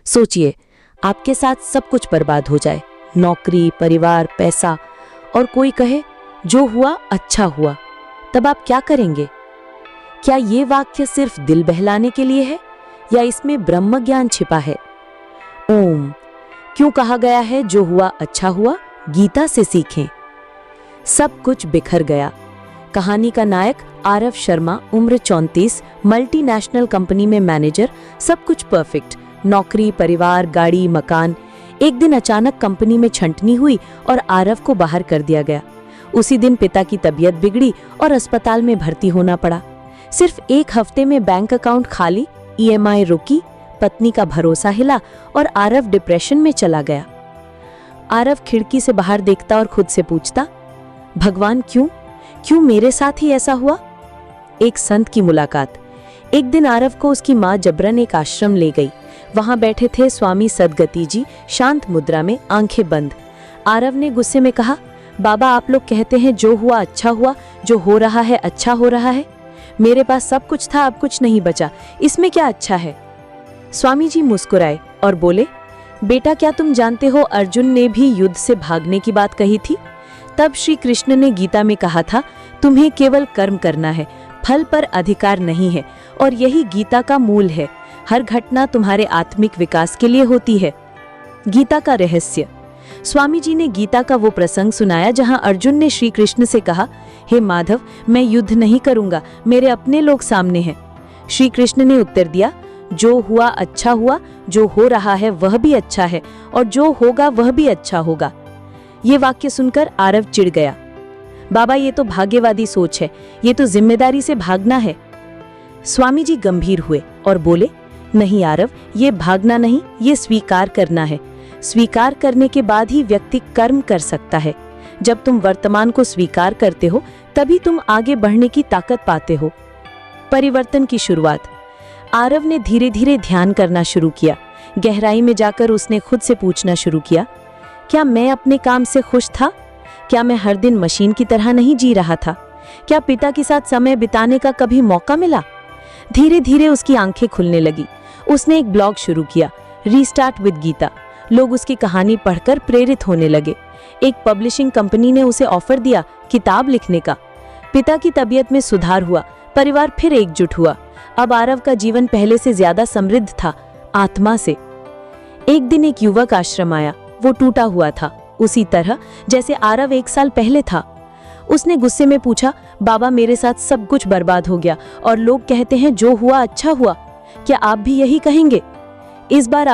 सोचिए, आपके साथ सब कुछ बर्बाद हो जाए, नौकरी, परिवार, पैसा, और कोई कहे जो हुआ अच्छा हुआ, तब आप क्या करेंगे? क्या ये वाक्य सिर्फ दिल बहलाने के लिए है या इसमें ब्रह्म ज्ञान छिपा है? ओम। क्यों कहा गया है जो हुआ अच्छा हुआ? गीता से सीखें। सब कुछ बिखर गया। कहानी का नायक आरव शर्मा, उम्र 34, मल्टीनेशनल कंपनी में मैनेजर, सब कुछ परफेक्ट, नौकरी, परिवार, गाड़ी, मकान। एक दिन अचानक कंपनी में छंटनी हुई और आरव को बाहर कर दिया गया। उसी दिन पिता की तबीयत बिगड़ी और अस्पताल में भर्ती होना पड़ा। सिर्फ एक हफ्ते में बैंक अकाउंट खाली, ईएमआई रुकी, पत्नी का भरोसा हिला और आरव डिप्रेशन में चला गया। आरव खिड़की से बाहर देखता और खुद से पूछता, भगवान क्यों मेरे साथ ही ऐसा हुआ? एक संत की मुलाकात। एक दिन आरव को उसकी माँ जबरन एक आश्रम ले गई। वहां बैठे थे स्वामी सदगति जी, शांत मुद्रा में, आंखें बंद। आरव ने गुस्से में कहा, बाबा आप लोग कहते हैं जो हुआ अच्छा हुआ, जो हो रहा है अच्छा हो रहा है। मेरे पास सब कुछ था, अब कुछ नहीं बचा, इसमें क्या अच्छा है? स्वामी जी मुस्कुराए और बोले, बेटा क्या तुम जानते हो अर्जुन ने भी युद्ध से भागने की बात कही थी? तब श्री कृष्ण ने गीता में कहा था, तुम्हें केवल कर्म करना है, फल पर अधिकार नहीं है, और यही गीता का मूल है। हर घटना तुम्हारे आत्मिक विकास के लिए होती है। गीता का रहस्य। स्वामी जी ने गीता का वो प्रसंग सुनाया जहां अर्जुन ने श्री कृष्ण से कहा, हे माधव, मैं युद्ध नहीं करूंगा, मेरे अपने लोग सामने हैं। श्री कृष्ण ने उत्तर दिया, जो हुआ अच्छा हुआ, जो हो रहा है वह भी अच्छा है, और जो होगा वह भी अच्छा होगा। ये वाक्य सुनकर आरव चिढ़ गया। बाबा ये तो भाग्यवादी सोच है, ये तो जिम्मेदारी से भागना है। स्वामी जी गंभीर हुए और बोले, नहीं आरव, ये भागना नहीं, ये स्वीकार करना है। स्वीकार करने के बाद ही व्यक्ति कर्म कर सकता है। जब तुम वर्तमान को स्वीकार करते हो तभी तुम आगे बढ़ने की ताकत पाते हो। परिवर्तन की शुरुआत। आरव ने धीरे धीरे ध्यान करना शुरू किया। गहराई में जाकर उसने खुद से पूछना शुरू किया, क्या मैं अपने काम से खुश था? क्या मैं हर दिन मशीन की तरह नहीं जी रहा था? क्या पिता के साथ समय बिताने का कभी मौका मिला? धीरे धीरे उसकी आंखें खुलने लगी। उसने एक ब्लॉग शुरू किया, रीस्टार्ट विद गीता। लोग उसकी कहानी पढ़कर प्रेरित होने लगे। एक पब्लिशिंग कंपनी ने उसे ऑफर दिया किताब लिखने का। पिता की तबीयत में सुधार हुआ, परिवार फिर एकजुट हुआ। अब आरव का जीवन पहले से ज्यादा समृद्ध था, आत्मा से। एक दिन एक युवक आश्रम आया। वो टूटा हुआ था, उसी तरह जैसे आरव 1 साल पहले था। उसने गुस्से में पूछा, बाबा मेरे साथ सब कुछ बर्बाद हो गया और लोग कहते हैं जो हुआ अच्छा हुआ, क्या आप भी यही कहेंगे? इस बार